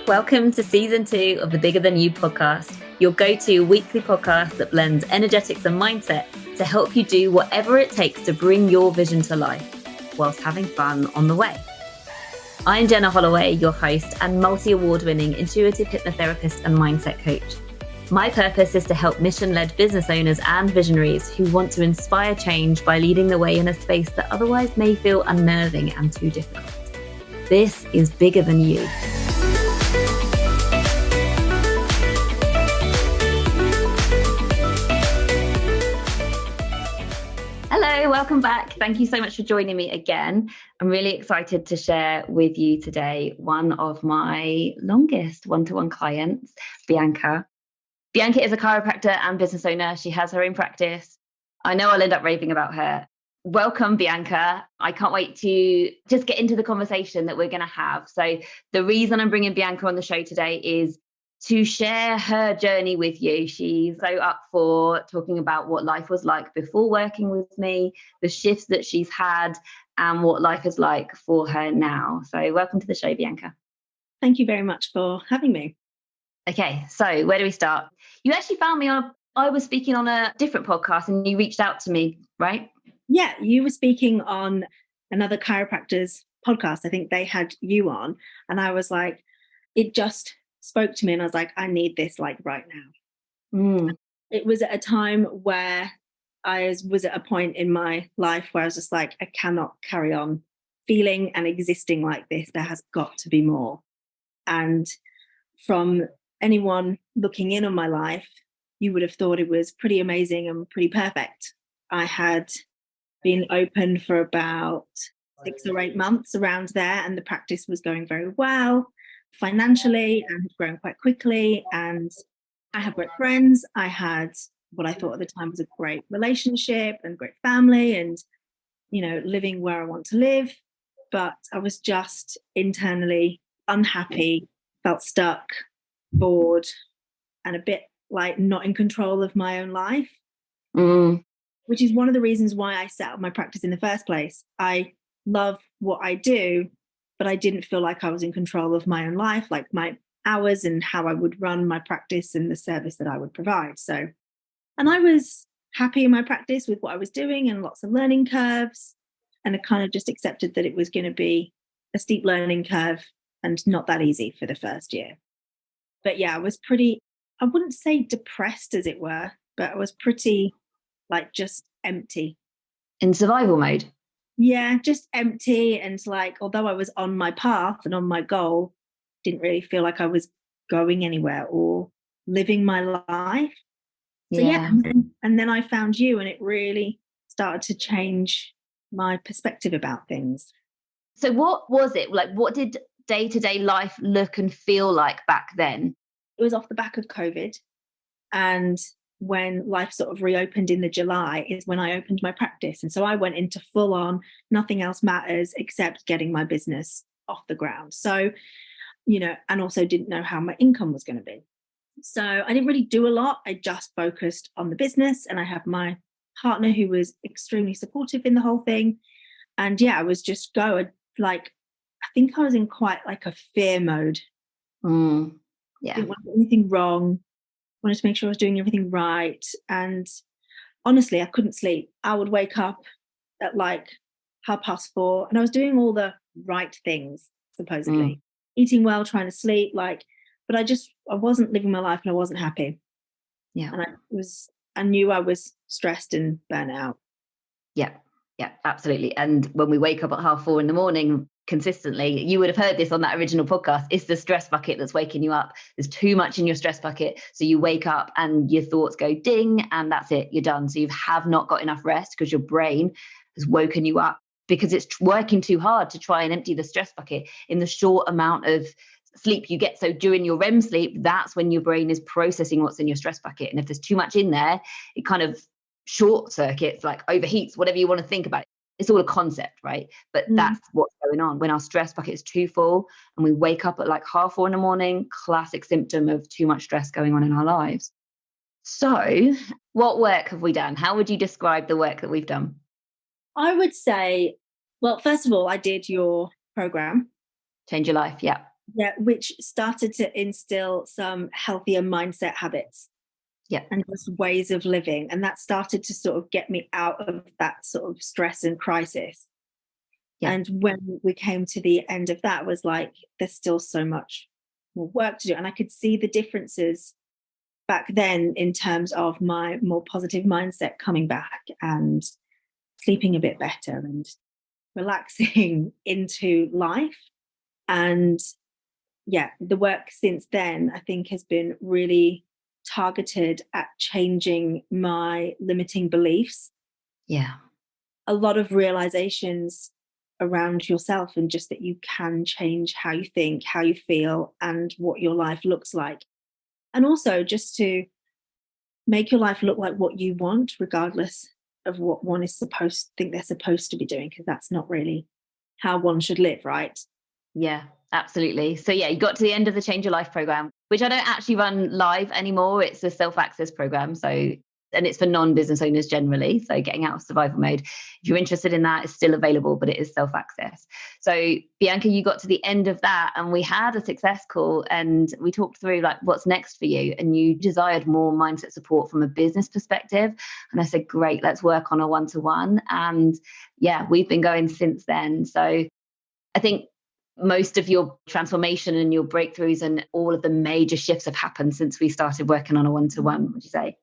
Welcome to season 2 of the Bigger Than You podcast, your go-to weekly podcast that blends energetics and mindset to help you do whatever it takes to bring your vision to life whilst having fun on the way. I'm Jenna Holloway, your host and multi-award-winning intuitive hypnotherapist and mindset coach. My purpose is to help mission-led business owners and visionaries who want to inspire change by leading the way in a space that otherwise may feel unnerving and too difficult. This is Bigger Than You. Hello, welcome back. Thank you so much for joining me again. I'm really excited to share with you today one of my longest one-to-one clients, Bianca. Bianca is a chiropractor and business owner. She has her own practice. I know I'll end up raving about her. Welcome, Bianca. I can't wait to just get into the conversation that we're going to have. So the reason I'm bringing Bianca on the show today is to share her journey with you. She's so up for talking about what life was like before working with me, the shifts that she's had, and what life is like for her now. So welcome to the show, Bianca. Thank you very much for having me. Okay, so where do we start? You actually found me I was speaking on a different podcast and you reached out to me, right? Yeah, you were speaking on another chiropractor's podcast. I think they had you on, and I was like, it just spoke to me and I was like, I need this like right now. It was at a time where I was at a point in my life where I was just like, I cannot carry on feeling and existing like this. There has got to be more. And from anyone looking in on my life, you would have thought it was pretty amazing and pretty perfect. I had been open for about 6 or 8 months around there, and the practice was going very well financially and had grown quite quickly. And I had great friends. I had what I thought at the time was a great relationship and great family and, you know, living where I want to live. But I was just internally unhappy, felt stuck, bored, and a bit like not in control of my own life, which is one of the reasons why I set up my practice in the first place. I love what I do, but I didn't feel like I was in control of my own life, like my hours and how I would run my practice and the service that I would provide. So, and I was happy in my practice with what I was doing and lots of learning curves. And I kind of just accepted that it was going to be a steep learning curve and not that easy for the first year. But yeah, I was pretty, I wouldn't say depressed as it were, but I was pretty like just empty. In survival mode? Yeah, just empty. And like, although I was on my path and on my goal, didn't really feel like I was going anywhere or living my life. So yeah, and then I found you and it really started to change my perspective about things. So what was it? Like, what did day-to-day life look and feel like back then? It was off the back of COVID. And when life sort of reopened in the July is when I opened my practice. And so I went into full on, nothing else matters except getting my business off the ground. So, you know, and also didn't know how my income was going to be. So I didn't really do a lot. I just focused on the business, and I had my partner who was extremely supportive in the whole thing. And yeah, I was just I think I was in quite like a fear mode. Yeah. Didn't want to do anything wrong. Wanted to make sure I was doing everything right. And honestly, I couldn't sleep. I would wake up at like 4:30 and I was doing all the right things, supposedly. Eating well, trying to sleep, but I wasn't living my life and I wasn't happy. Yeah. And I knew I was stressed and burnt out. Yeah, absolutely. And when we wake up at 4:30 in the morning, consistently, you would have heard this on that original podcast, it's the stress bucket that's waking you up. There's too much in your stress bucket. So you wake up and your thoughts go ding and that's it, you're done. So you have not got enough rest because your brain has woken you up because it's working too hard to try and empty the stress bucket in the short amount of sleep you get. So during your REM sleep, that's when your brain is processing what's in your stress bucket. And if there's too much in there, it kind of short circuits, like overheats, whatever you want to think about it. It's all a concept, right? But that's what's going on. When our stress bucket is too full and we wake up at like 4:30 in the morning, classic symptom of too much stress going on in our lives. So what work have we done? How would you describe the work that we've done? I would say, well, first of all, I did your program. Change Your Life, yeah. Yeah, which started to instill some healthier mindset habits. Yeah. And just ways of living. And that started to sort of get me out of that sort of stress and crisis. Yeah. And when we came to the end of that, was like, there's still so much more work to do. And I could see the differences back then in terms of my more positive mindset coming back and sleeping a bit better and relaxing into life. And yeah, the work since then, I think, has been really targeted at changing my limiting beliefs. Yeah. A lot of realizations around yourself, and just that you can change how you think, how you feel, and what your life looks like. And also just to make your life look like what you want, regardless of what one is supposed to think they're supposed to be doing, because that's not really how one should live, right? Yeah, absolutely. So yeah, you got to the end of the Change Your Life program, which I don't actually run live anymore. It's a self-access program. So, and it's for non-business owners generally. So getting out of survival mode. If you're interested in that, it's still available, but it is self-access. So Bianca, you got to the end of that and we had a success call and we talked through like what's next for you. And you desired more mindset support from a business perspective. And I said, great, let's work on a one-to-one. And yeah, we've been going since then. So I think most of your transformation and your breakthroughs and all of the major shifts have happened since we started working on a one-to-one, would you say?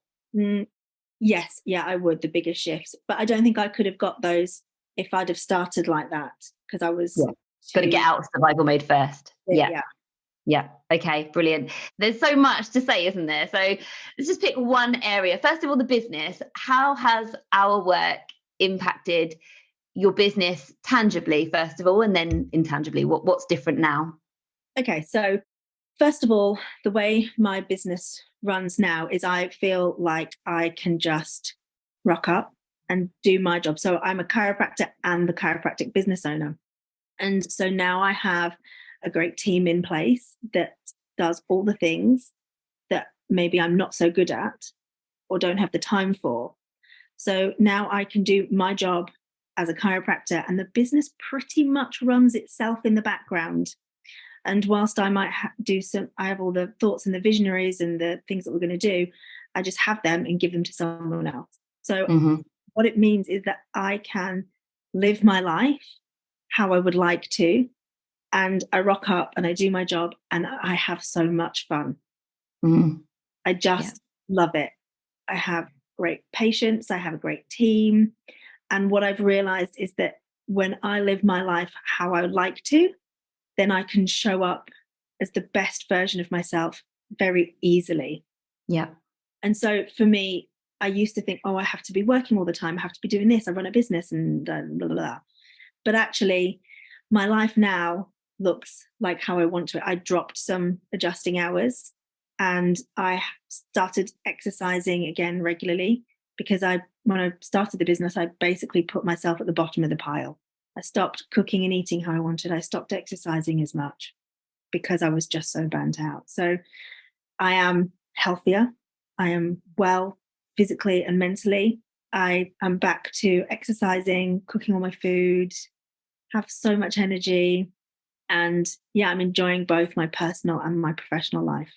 Yes, yeah, I would, the biggest shifts. But I don't think I could have got those if I'd have started like that, because I was Got to get out of survival mode first. yeah. Yeah. Okay, brilliant. There's so much to say, isn't there? So let's just pick one area. First of all, the business. How has our work impacted your business tangibly, first of all, and then intangibly? What's different now? Okay, so first of all, the way my business runs now is I feel like I can just rock up and do my job. So I'm a chiropractor and the chiropractic business owner. And so now I have a great team in place that does all the things that maybe I'm not so good at or don't have the time for. So now I can do my job as a chiropractor, and the business pretty much runs itself in the background. And whilst I might I have all the thoughts and the visionaries and the things that we're going to do, I just have them and give them to someone else. So what it means is that I can live my life how I would like to. And I rock up and I do my job and I have so much fun. I just love it. I have great patience. I have a great team. And what I've realized is that when I live my life how I would like to, then I can show up as the best version of myself very easily. Yeah. And so for me, I used to think, oh, I have to be working all the time. I have to be doing this. I run a business and blah, blah, blah. But actually, my life now looks like how I want to. I dropped some adjusting hours and I started exercising again regularly, because when I started the business, I basically put myself at the bottom of the pile. I stopped cooking and eating how I wanted. I stopped exercising as much because I was just so burnt out. So I am healthier. I am well physically and mentally. I am back to exercising, cooking all my food, have so much energy. And yeah, I'm enjoying both my personal and my professional life.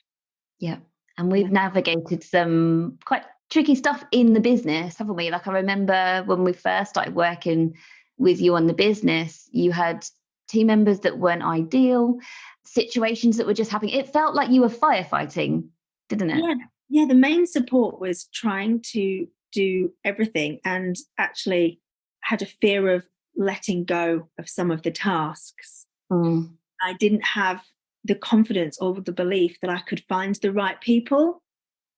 Yeah. And we've navigated some quite tricky stuff in the business, haven't we? Like I remember when we first started working with you on the business, you had team members that weren't ideal, situations that were just happening. It felt like you were firefighting, didn't it? Yeah. The main support was trying to do everything, and actually had a fear of letting go of some of the tasks. I didn't have the confidence or the belief that I could find the right people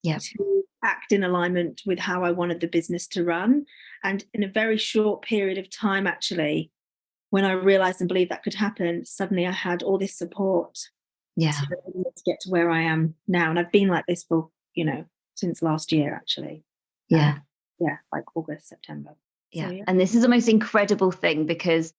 to act in alignment with how I wanted the business to run. And in a very short period of time, actually, when I realized and believed that could happen, suddenly I had all this support to get to where I am now. And I've been like this for, since last year, actually. Like August, September. Yeah. So, and this is the most incredible thing, because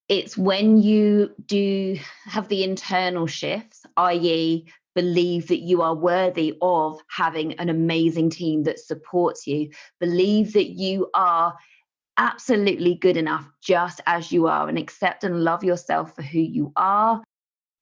it's when you do have the internal shifts, i.e., believe that you are worthy of having an amazing team that supports you, believe that you are absolutely good enough just as you are, and accept and love yourself for who you are.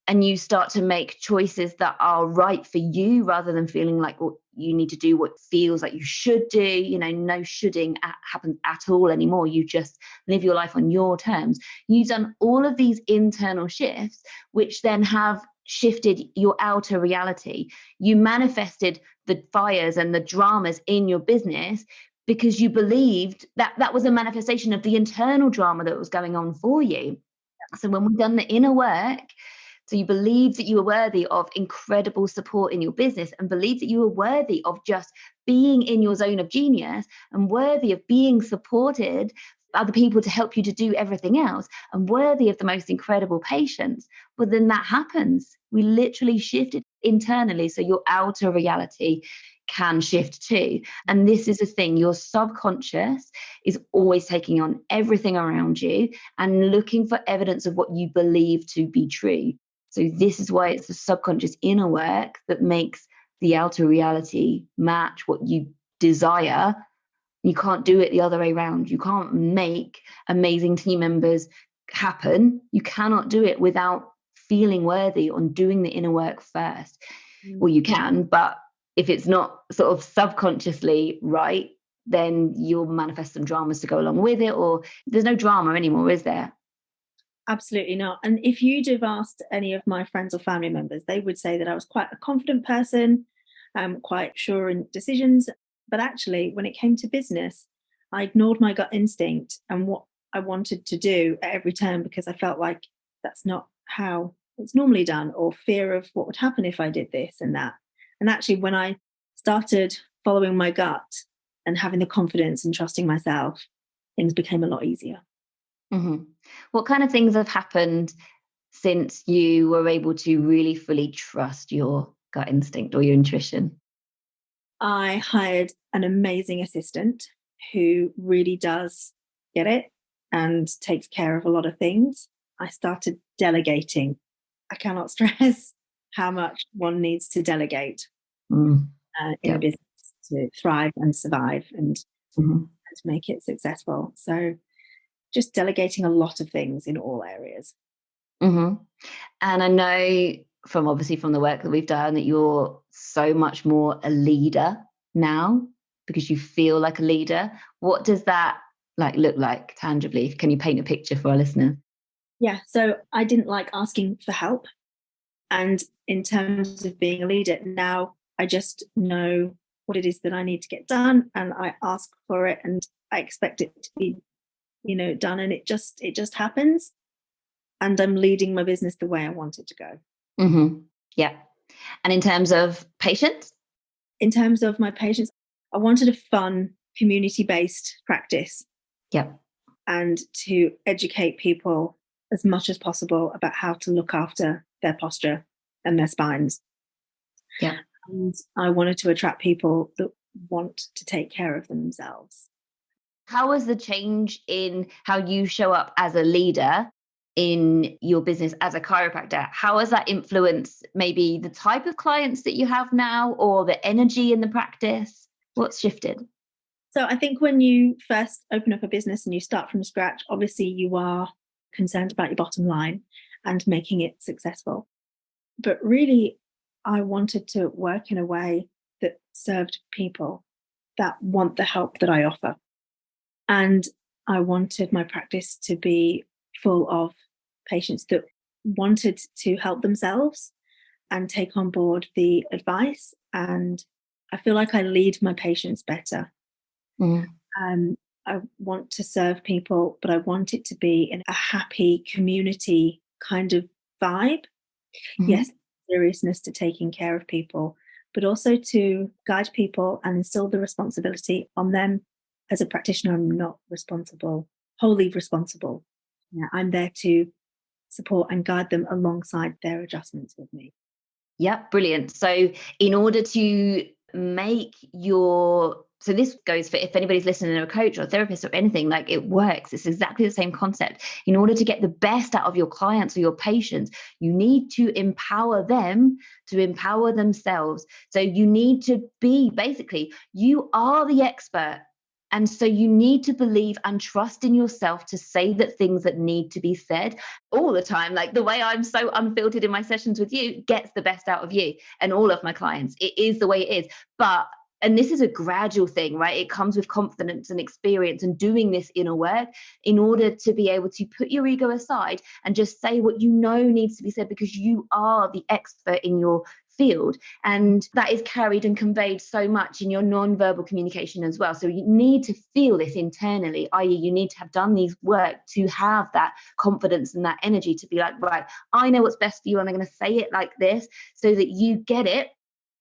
and you start to make choices that are right for you rather than feeling like, well, you need to do what feels like you should do. No shoulding happens at all anymore. You just live your life on your terms. You've done all of these internal shifts, which then have shifted your outer reality. You manifested the fires and the dramas in your business because you believed that that was a manifestation of the internal drama that was going on for you. So when we've done the inner work, so you believe that you are worthy of incredible support in your business, and believe that you are worthy of just being in your zone of genius, and worthy of being supported by other people to help you to do everything else, and worthy of the most incredible patience. But then that happens. We literally shifted internally, so your outer reality can shift too. And this is the thing, your subconscious is always taking on everything around you and looking for evidence of what you believe to be true. So this is why it's the subconscious inner work that makes the outer reality match what you desire. You can't do it the other way around. You can't make amazing team members happen. You cannot do it without feeling worthy on doing the inner work first. Well, you can, but if it's not sort of subconsciously right, then you'll manifest some dramas to go along with it, or there's no drama anymore, is there? Absolutely not. And if you'd have asked any of my friends or family members, they would say that I was quite a confident person, quite sure in decisions. But actually, when it came to business, I ignored my gut instinct and what I wanted to do at every turn, because I felt like that's not how it's normally done, or fear of what would happen if I did this and that. And actually, when I started following my gut and having the confidence and trusting myself, things became a lot easier. Mm-hmm. What kind of things have happened since you were able to really fully trust your gut instinct or your intuition? I hired an amazing assistant who really does get it and takes care of a lot of things. I started delegating. I cannot stress how much one needs to delegate in a business to thrive and survive and to make it successful. So just delegating a lot of things in all areas. And I know from the work that we've done that you're so much more a leader now because you feel like a leader. What does that look like tangibly? Can you paint a picture for our listeners? Yeah, so I didn't like asking for help. And in terms of being a leader, now I just know what it is that I need to get done, and I ask for it, and I expect it to be done, and it just happens, and I'm leading my business the way I want it to go. Yeah. And in terms of patience? In terms of my patience, I wanted a fun community-based practice. Yep. And to educate people as much as possible about how to look after their posture and their spines. Yeah. And I wanted to attract people that want to take care of themselves. How was the change in how you show up as a leader in your business as a chiropractor? How has that influenced maybe the type of clients that you have now, or the energy in the practice? What's shifted? So I think when you first open up a business and you start from scratch, obviously you are concerned about your bottom line and making it successful. But really, I wanted to work in a way that served people that want the help that I offer. And I wanted my practice to be full of patients that wanted to help themselves and take on board the advice. And I feel like I lead my patients better. I want to serve people, but I want it to be in a happy community kind of vibe. Yes, seriousness to taking care of people, but also to guide people and instill the responsibility on them. As a practitioner, I'm not wholly responsible. Yeah, I'm there to support and guide them alongside their adjustments with me. Yep, brilliant. So in order to make so this goes for if anybody's listening to a coach or a therapist or anything, it works. It's exactly the same concept. In order to get the best out of your clients or your patients, you need to empower them to empower themselves. So you need to be, basically, you are the expert And so you need to believe and trust in yourself to say that things that need to be said all the time. Like the way I'm so unfiltered in my sessions with you gets the best out of you and all of my clients. It is the way it is. And this is a gradual thing, right? It comes with confidence and experience and doing this inner work in order to be able to put your ego aside and just say what you know needs to be said, because you are the expert in your field. And that is carried and conveyed so much in your non-verbal communication as well. So you need to feel this internally, i.e. you need to have done these work to have that confidence and that energy to be like, right, I know what's best for you and I'm going to say it like this so that you get it.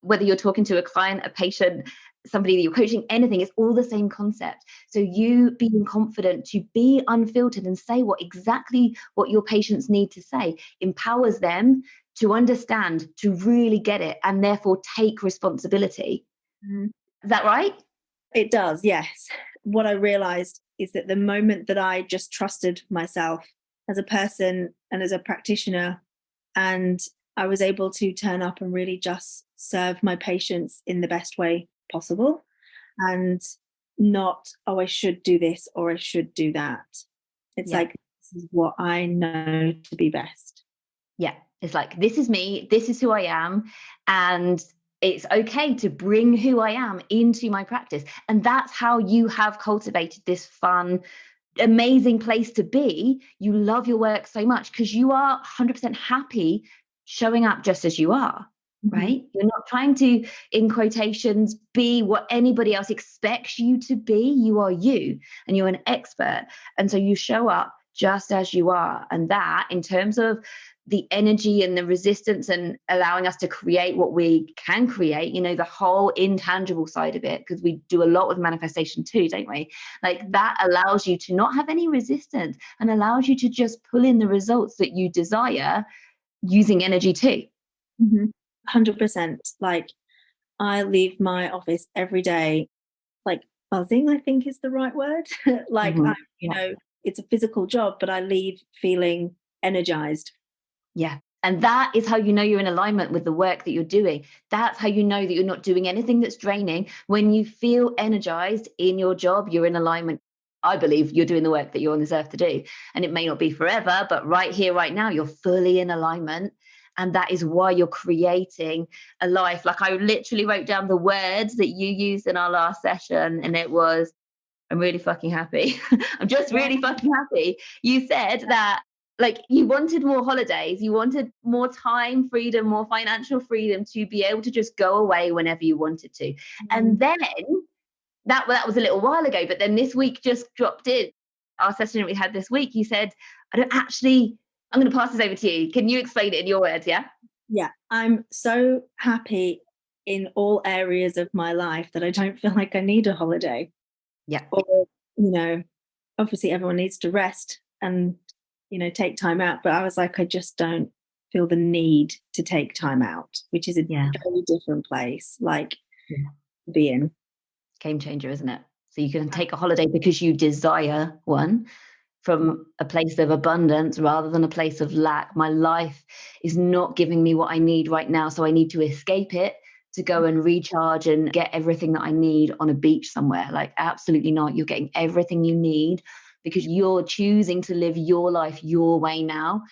Whether you're talking to a client, a patient, somebody that you're coaching, anything, it's all the same concept. So you being confident to be unfiltered and say exactly what your patients need to say empowers them to understand, to really get it, and therefore take responsibility. Mm. Is that right? It does, yes. What I realized is that the moment that I just trusted myself as a person and as a practitioner, and I was able to turn up and really just serve my patients in the best way possible, and not, oh, I should do this or I should do that. It's like, this is what I know to be best. Yeah. It's like, this is me, this is who I am. And it's okay to bring who I am into my practice. And that's how you have cultivated this fun, amazing place to be. You love your work so much because you are 100% happy showing up just as you are, right? You're not trying to, in quotations, be what anybody else expects you to be. You are you, and you're an expert. And so you show up just as you are. And that, in terms of the energy and the resistance and allowing us to create what we can create, the whole intangible side of it, because we do a lot with manifestation too, don't we? Like that allows you to not have any resistance and allows you to just pull in the results that you desire using energy too. 100%. Like I leave my office every day, like buzzing, I think is the right word. Like, it's a physical job, but I leave feeling energized. Yeah. And that is how you know you're in alignment with the work that you're doing. That's how you know that you're not doing anything that's draining. When you feel energized in your job, you're in alignment. I believe you're doing the work that you're on this earth to do. And it may not be forever, but right here, right now, you're fully in alignment. And that is why you're creating a life. Like I literally wrote down the words that you used in our last session, and it was, I'm really fucking happy. I'm just really fucking happy. You said that like you wanted more holidays, you wanted more time freedom, more financial freedom to be able to just go away whenever you wanted to. And then that was a little while ago, but then this week just dropped in. Our session that we had this week, you said, I'm going to pass this over to you. Can you explain it in your words? Yeah, I'm so happy in all areas of my life that I don't feel like I need a holiday. Yeah. Or, obviously everyone needs to rest and, take time out. But I was like, I just don't feel the need to take time out, which is a very different place, like be in. Game changer, isn't it? So you can take a holiday because you desire one, from a place of abundance rather than a place of lack. My life is not giving me what I need right now, so I need to escape it to go and recharge and get everything that I need on a beach somewhere. Like, absolutely not. You're getting everything you need because you're choosing to live your life your way now,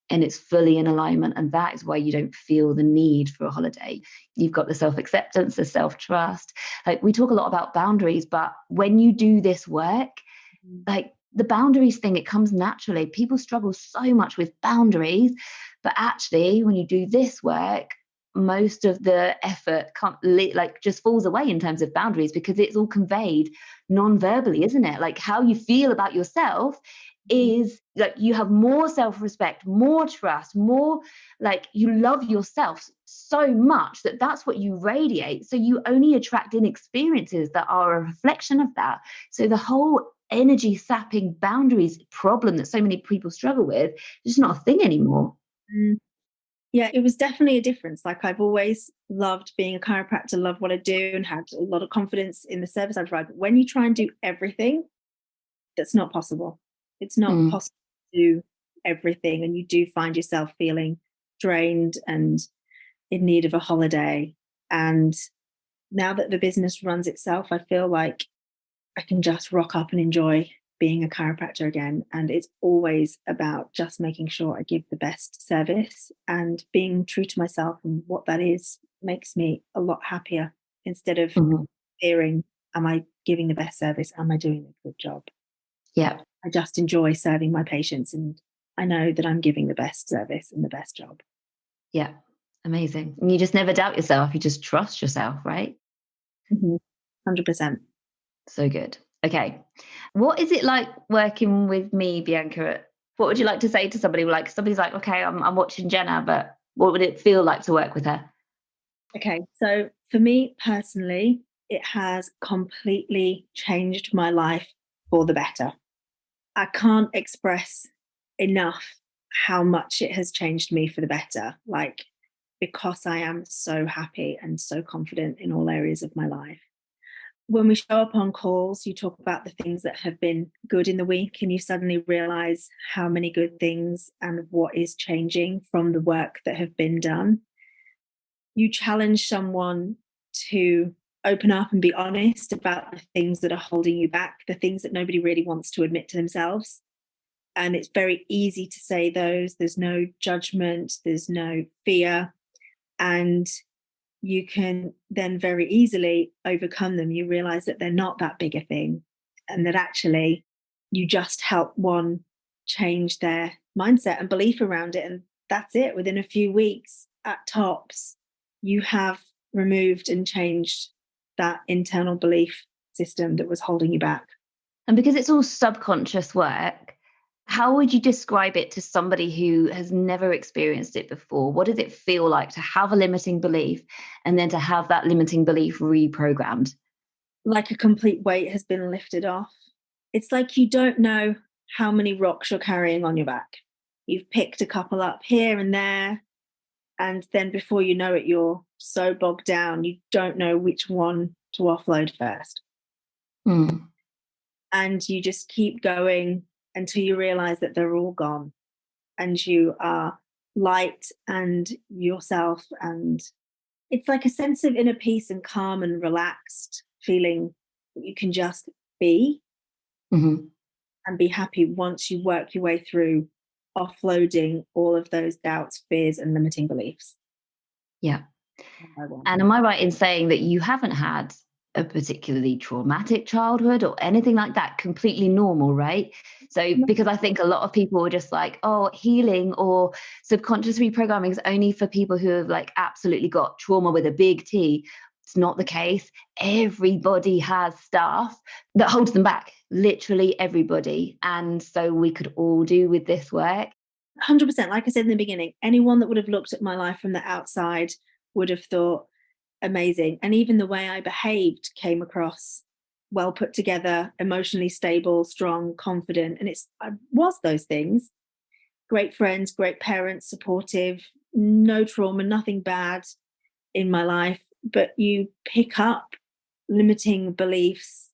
and it's fully in alignment. And that is why you don't feel the need for a holiday. You've got the self-acceptance, the self-trust. Like, we talk a lot about boundaries, but when you do this work, like the boundaries thing, it comes naturally. People struggle so much with boundaries, but actually when you do this work, most of the effort just falls away in terms of boundaries, because it's all conveyed non-verbally, isn't it? Like how you feel about yourself is like you have more self-respect, more trust, more like you love yourself so much that that's what you radiate. So you only attract in experiences that are a reflection of that. So the whole energy sapping boundaries problem that so many people struggle with is just not a thing anymore. Yeah, it was definitely a difference. Like I've always loved being a chiropractor, loved what I do, and had a lot of confidence in the service I provide. But when you try and do everything, that's not possible. It's not possible to do everything, and you do find yourself feeling drained and in need of a holiday. And now that the business runs itself, I feel like I can just rock up and enjoy being a chiropractor again. And it's always about just making sure I give the best service, and being true to myself, and what that is makes me a lot happier, instead of fearing, am I giving the best service? Am I doing a good job? Yeah. I just enjoy serving my patients, and I know that I'm giving the best service and the best job. Yeah. Amazing. And you just never doubt yourself. You just trust yourself, right? 100%. So good. Okay. What is it like working with me, Bianca? What would you like to say to somebody? Like, somebody's like, okay, I'm watching Jenna, but what would it feel like to work with her? Okay. So for me personally, it has completely changed my life for the better. I can't express enough how much it has changed me for the better. Like, because I am so happy and so confident in all areas of my life. When we show up on calls, you talk about the things that have been good in the week, and you suddenly realize how many good things and what is changing from the work that have been done. You challenge someone to open up and be honest about the things that are holding you back, the things that nobody really wants to admit to themselves. And it's very easy to say those. There's no judgment, there's no fear. And you can then very easily overcome them. You realize that they're not that big a thing, and that actually you just help one change their mindset and belief around it. And that's it. Within a few weeks at tops, you have removed and changed that internal belief system that was holding you back. And because it's all subconscious work, how would you describe it to somebody who has never experienced it before? What does it feel like to have a limiting belief and then to have that limiting belief reprogrammed? Like a complete weight has been lifted off. It's like you don't know how many rocks you're carrying on your back. You've picked a couple up here and there, and then before you know it, you're so bogged down, you don't know which one to offload first. And you just keep going until you realize that they're all gone, and you are light and yourself. And it's like a sense of inner peace and calm and relaxed feeling that you can just be and be happy once you work your way through offloading all of those doubts, fears, and limiting beliefs. Yeah. And am I right in saying that you haven't had a particularly traumatic childhood or anything like that? Completely normal, right? So, because I think a lot of people are just like, oh, healing or subconscious reprogramming is only for people who have like absolutely got trauma with a big T. It's not the case. Everybody has stuff that holds them back, literally everybody. And so we could all do with this work. 100%. Like I said in the beginning, anyone that would have looked at my life from the outside would have thought, amazing. And even the way I behaved came across well put together, emotionally stable, strong, confident. And I was those things. Great friends, great parents, supportive, no trauma, nothing bad in my life. But you pick up limiting beliefs,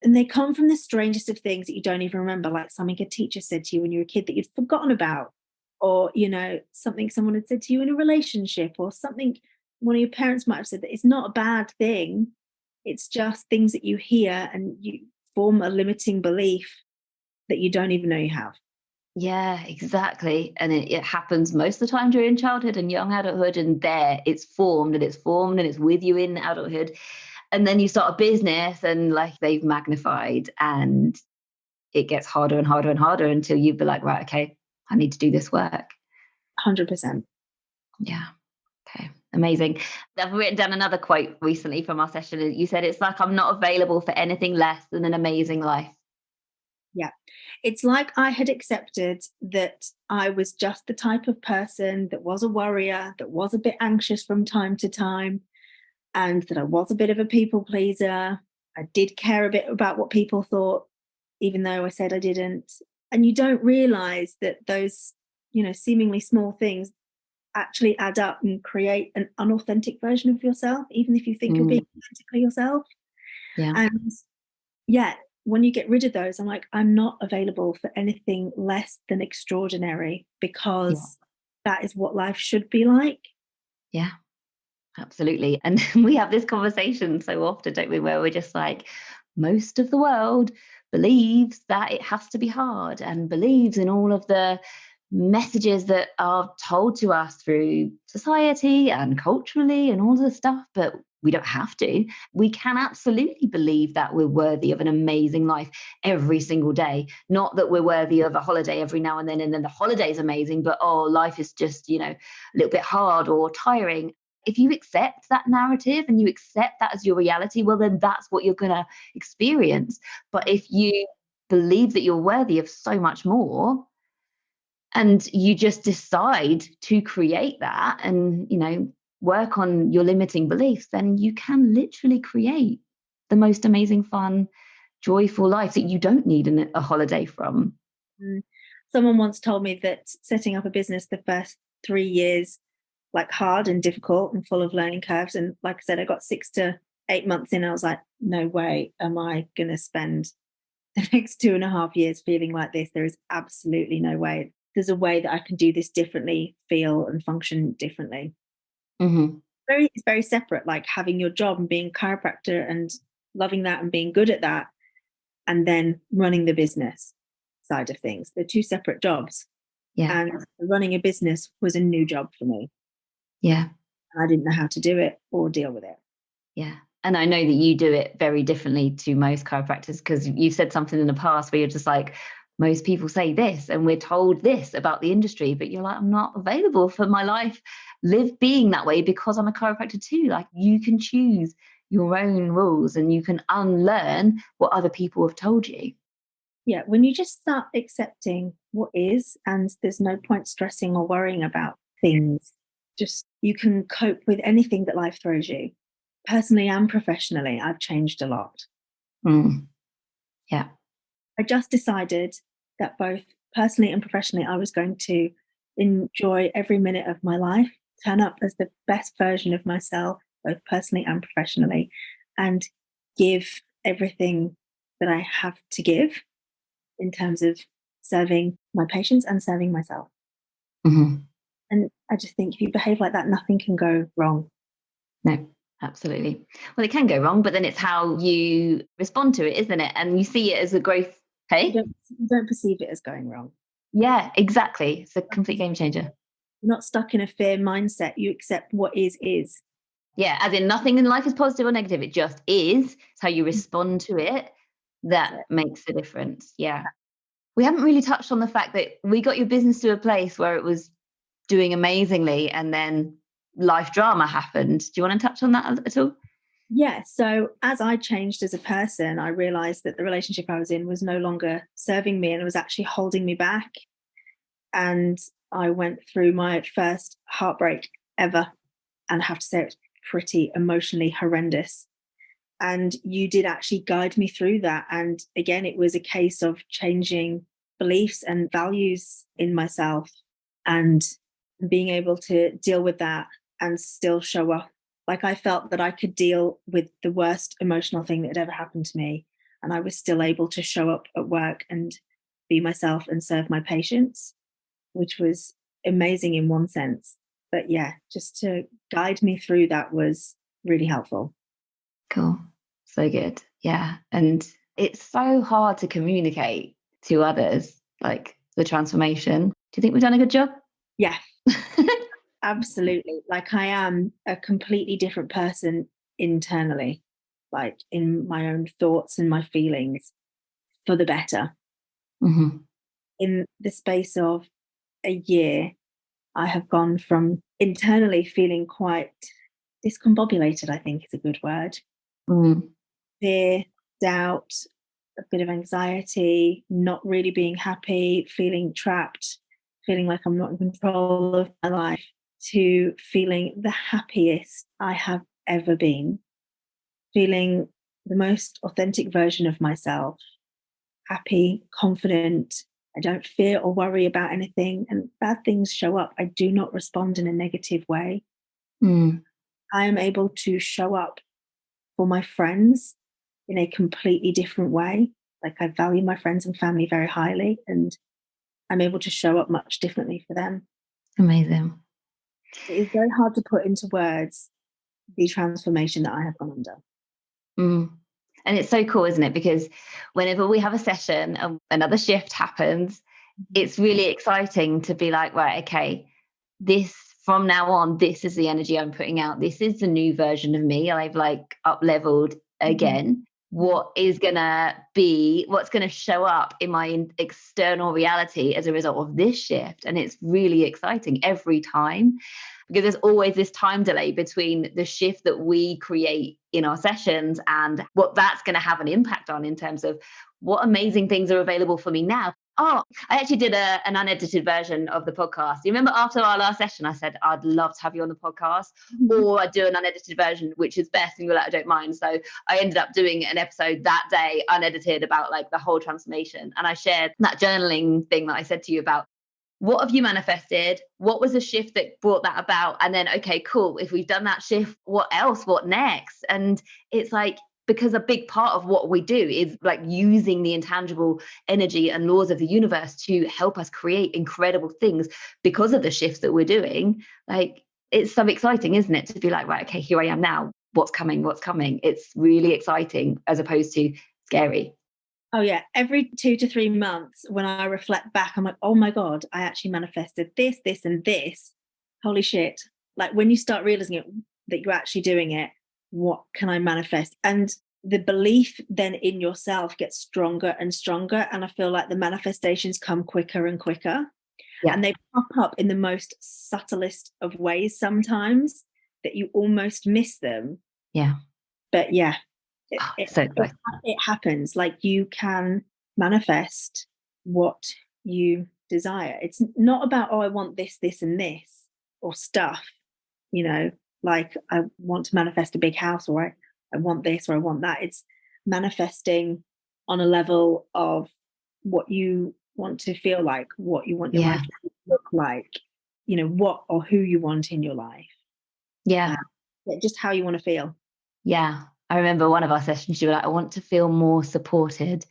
and they come from the strangest of things that you don't even remember, like something a teacher said to you when you were a kid that you'd forgotten about, or, something someone had said to you in a relationship, or something one of your parents might have said. That it's not a bad thing. It's just things that you hear and you form a limiting belief that you don't even know you have. Yeah, exactly. And it happens most of the time during childhood and young adulthood, and there it's formed and it's with you in adulthood. And then you start a business and like they've magnified, and it gets harder and harder and harder until you'd be like, right, okay, I need to do this work. 100%. Yeah. Okay. Amazing. I've written down another quote recently from our session. You said, it's like I'm not available for anything less than an amazing life. Yeah. It's like I had accepted that I was just the type of person that was a worrier, that was a bit anxious from time to time, and that I was a bit of a people pleaser. I did care a bit about what people thought, even though I said I didn't. And you don't realize that those, seemingly small things actually add up and create an unauthentic version of yourself, even if you think you're being authentically yourself. Yeah. And yeah, when you get rid of those, I'm like, I'm not available for anything less than extraordinary, because that is what life should be like. Yeah, absolutely. And we have this conversation so often, don't we, where we're just like, most of the world believes that it has to be hard and believes in all of the messages that are told to us through society and culturally and all the stuff, but we don't have to. We can absolutely believe that we're worthy of an amazing life every single day. Not that we're worthy of a holiday every now and then the holiday is amazing, but life is just, a little bit hard or tiring. If you accept that narrative and you accept that as your reality, well, then that's what you're going to experience. But if you believe that you're worthy of so much more, and you just decide to create that and, work on your limiting beliefs, then you can literally create the most amazing, fun, joyful life that you don't need a holiday from. Someone once told me that setting up a business the first 3 years, like hard and difficult and full of learning curves. And like I said, I got 6 to 8 months in. I was like, no way am I going to spend the next 2.5 years feeling like this. There is absolutely no way. There's a way that I can do this differently, feel and function differently. Mm-hmm. It's very separate, like having your job and being a chiropractor and loving that and being good at that, and then running the business side of things. They're 2 separate jobs. Yeah. And running a business was a new job for me. Yeah. I didn't know how to do it or deal with it. Yeah. And I know that you do it very differently to most chiropractors, because you've said something in the past where you're just like, most people say this and we're told this about the industry, but you're like, I'm not available for my life being that way because I'm a chiropractor too. Like, you can choose your own rules and you can unlearn what other people have told you. Yeah, when you just start accepting what is, and there's no point stressing or worrying about things, just you can cope with anything that life throws you. Personally and professionally, I've changed a lot. Yeah. I just decided that both personally and professionally, I was going to enjoy every minute of my life, turn up as the best version of myself, both personally and professionally, and give everything that I have to give in terms of serving my patients and serving myself. Mm-hmm. And I just think if you behave like that, nothing can go wrong. No, absolutely. Well, it can go wrong, but then it's how you respond to it, isn't it? And you see it as a growth. Hey? You don't perceive it as going wrong. Yeah, exactly. It's a complete game changer. You're not stuck in a fear mindset. You accept what is. Yeah, as in nothing in life is positive or negative. It just is. It's how you respond to it that makes a difference. Yeah. We haven't really touched on the fact that we got your business to a place where it was doing amazingly and then life drama happened. Do you want to touch on that at all? Yeah. So as I changed as a person, I realized that the relationship I was in was no longer serving me and it was actually holding me back. And I went through my first heartbreak ever. And I have to say, it's pretty emotionally horrendous. And you did actually guide me through that. And again, it was a case of changing beliefs and values in myself and being able to deal with that and still show up. Like, I felt that I could deal with the worst emotional thing that had ever happened to me. And I was still able to show up at work and be myself and serve my patients, which was amazing in one sense. But yeah, just to guide me through that was really helpful. Cool. So good. Yeah. And it's so hard to communicate to others, like the transformation. Do you think we've done a good job? Yeah, absolutely. Like, I am a completely different person internally, like in my own thoughts and my feelings, for the better. Mm-hmm. In the space of a year, I have gone from internally feeling quite discombobulated, I think is a good word. Fear, doubt, a bit of anxiety, not really being happy, feeling trapped, feeling like I'm not in control of my life, to feeling the happiest I have ever been, feeling the most authentic version of myself, happy, confident. I don't fear or worry about anything, and bad things show up. I do not respond in a negative way. I am able to show up for my friends in a completely different way. Like, I value my friends and family very highly, and I'm able to show up much differently for them. Amazing. It is very hard to put into words the transformation that I have gone under. And it's so cool, isn't it? Because whenever we have a session and another shift happens, it's really exciting to be like, right, okay, this from now on, this is the energy I'm putting out. This is the new version of me. I've like up leveled again. What is going to be, what's going to show up in my external reality as a result of this shift. And it's really exciting every time, because there's always this time delay between the shift that we create in our sessions and what that's going to have an impact on in terms of what amazing things are available for me now. Oh, I actually did an unedited version of the podcast. You remember after our last session, I said, I'd love to have you on the podcast, or I'd do an unedited version, which is best. And you were like, I don't mind. So I ended up doing an episode that day, unedited, about like the whole transformation. And I shared that journaling thing that I said to you about. What have you manifested? What was the shift that brought that about? And then, okay, cool. If we've done that shift, what else? What next? And it's like, because a big part of what we do is like using the intangible energy and laws of the universe to help us create incredible things because of the shifts that we're doing. Like, it's so exciting, isn't it? To be like, right, okay, here I am now. What's coming? What's coming? It's really exciting as opposed to scary. Oh yeah. Every 2 to 3 months when I reflect back, I'm like, oh my God, I actually manifested this, this, and this. Holy shit. Like when you start realizing it, that you're actually doing it, what can I manifest? And the belief then in yourself gets stronger and stronger. And I feel like the manifestations come quicker and quicker. Yeah. And they pop up in the most subtlest of ways sometimes that you almost miss them. Yeah. But yeah, it happens. Like you can manifest what you desire. It's not about, oh, I want this, this, and this, or stuff, you know, like I want to manifest a big house, or I want this, or I want that. It's manifesting on a level of what you want to feel like, what you want your life to look like, you know, what or who you want in your life. Yeah. Just how you want to feel. Yeah. I remember one of our sessions, you were like, I want to feel more supported.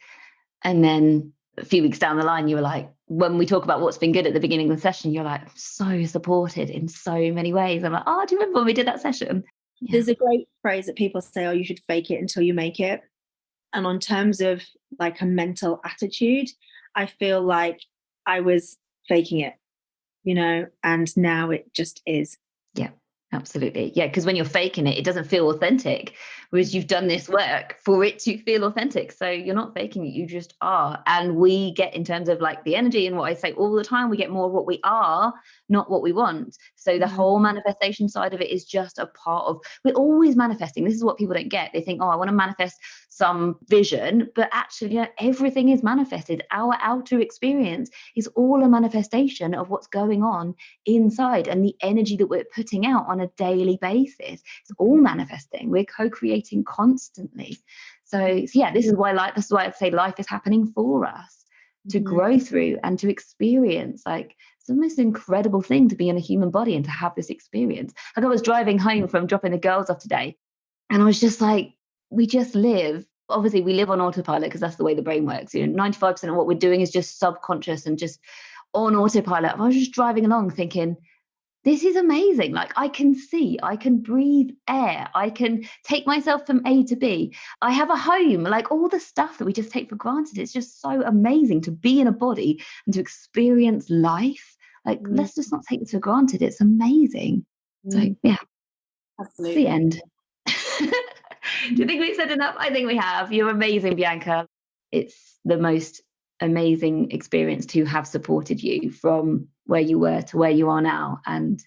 And then a few weeks down the line, you were like, when we talk about what's been good at the beginning of the session, you're like, so supported in so many ways. I'm like, oh, do you remember when we did that session? Yeah. There's a great phrase that people say, oh, you should fake it until you make it. And on terms of like a mental attitude, I feel like I was faking it, you know, and now it just is. Yeah. Absolutely. Yeah. Because when you're faking it, it doesn't feel authentic, whereas you've done this work for it to feel authentic. So you're not faking it, you just are. And we get, in terms of like the energy and what I say all the time, we get more of what we are, not what we want. So the whole manifestation side of it is just a part of, we're always manifesting. This is what people don't get. They think, oh, I want to manifest some vision, but actually, you know, everything is manifested. Our outer experience is all a manifestation of what's going on inside, and the energy that we're putting out on a daily basis. It's all manifesting. We're co-creating constantly. So yeah, this is why I say life is happening for us to grow through and to experience. Like, it's the most incredible thing to be in a human body and to have this experience. Like, I was driving home from dropping the girls off today, and I was just like, we just live. Obviously, we live on autopilot because that's the way the brain works. You know, 95% of what we're doing is just subconscious and just on autopilot. I was just driving along thinking, this is amazing. Like, I can see, I can breathe air, I can take myself from A to B. I have a home, like all the stuff that we just take for granted. It's just so amazing to be in a body and to experience life. Like, let's just not take this for granted. It's amazing. So yeah, absolutely. The end. Do you think we've said enough? I think we have. You're amazing, Bianca. It's the most amazing experience to have supported you from where you were to where you are now. And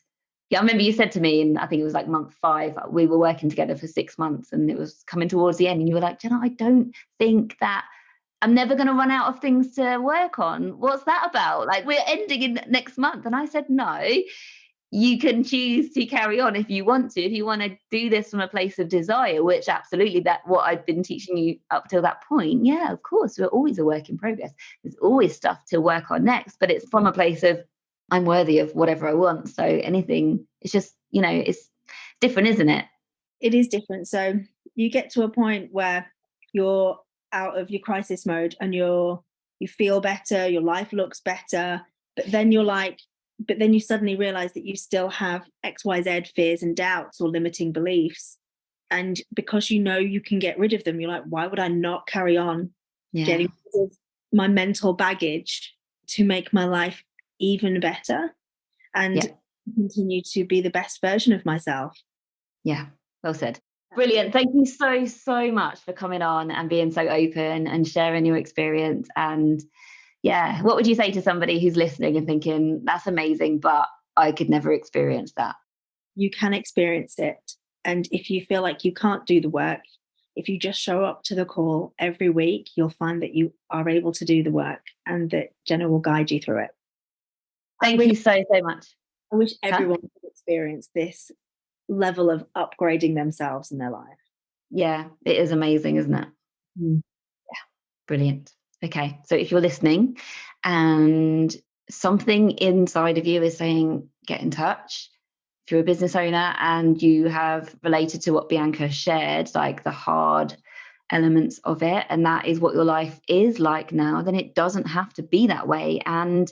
yeah, I remember you said to me, and I think it was like month 5, we were working together for 6 months, and it was coming towards the end, and you were like, you know, I don't think that I'm never going to run out of things to work on. What's that about? Like, we're ending in next month. And I said, no, you can choose to carry on if you want to. If you want to do this from a place of desire, which absolutely, that what I've been teaching you up till that point. Yeah, of course, we're always a work in progress. There's always stuff to work on next, but it's from a place of, I'm worthy of whatever I want. So anything, it's just, you know, it's different, isn't it? It is different. So you get to a point where you're out of your crisis mode and you feel better, your life looks better, but then you suddenly realize that you still have XYZ fears and doubts or limiting beliefs. And because you know you can get rid of them, you're like, why would I not carry on getting rid of my mental baggage to make my life even better and continue to be the best version of myself? Yeah, well said. Brilliant. Thank you so much for coming on and being so open and sharing your experience. And yeah, what would you say to somebody who's listening and thinking, that's amazing, but I could never experience that? You can experience it. And if you feel like you can't do the work, if you just show up to the call every week, you'll find that you are able to do the work and that Jenna will guide you through it. Thank you so much. I wish everyone could experience this level of upgrading themselves in their life. Yeah, it is amazing, isn't it? Mm. Yeah, brilliant. Okay, so if you're listening and something inside of you is saying, get in touch. If you're a business owner and you have related to what Bianca shared, like the hard elements of it, and that is what your life is like now, then it doesn't have to be that way. And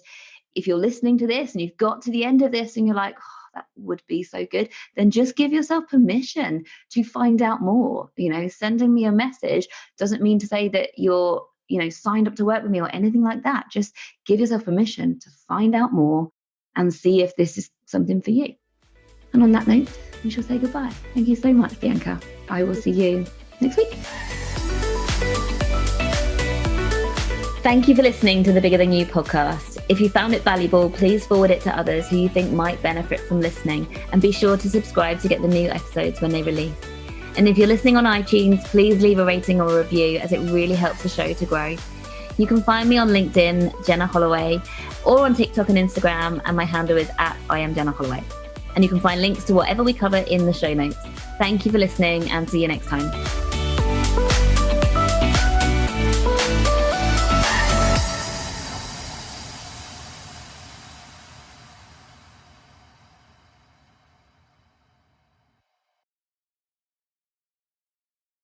if you're listening to this and you've got to the end of this and you're like, oh, that would be so good, then just give yourself permission to find out more. Sending me a message doesn't mean to say that you're, signed up to work with me or anything like that. Just give yourself permission to find out more and see if this is something for you. And on that note, we shall say goodbye. Thank you so much, Bianca. I will see you next week. Thank you for listening to the Bigger Than You podcast. If you found it valuable, please forward it to others who you think might benefit from listening, and be sure to subscribe to get the new episodes when they release. And if you're listening on iTunes, please leave a rating or a review, as it really helps the show to grow. You can find me on LinkedIn, Jenna Holloway, or on TikTok and Instagram, and my handle is @IamJennaHolloway. And you can find links to whatever we cover in the show notes. Thank you for listening, and see you next time.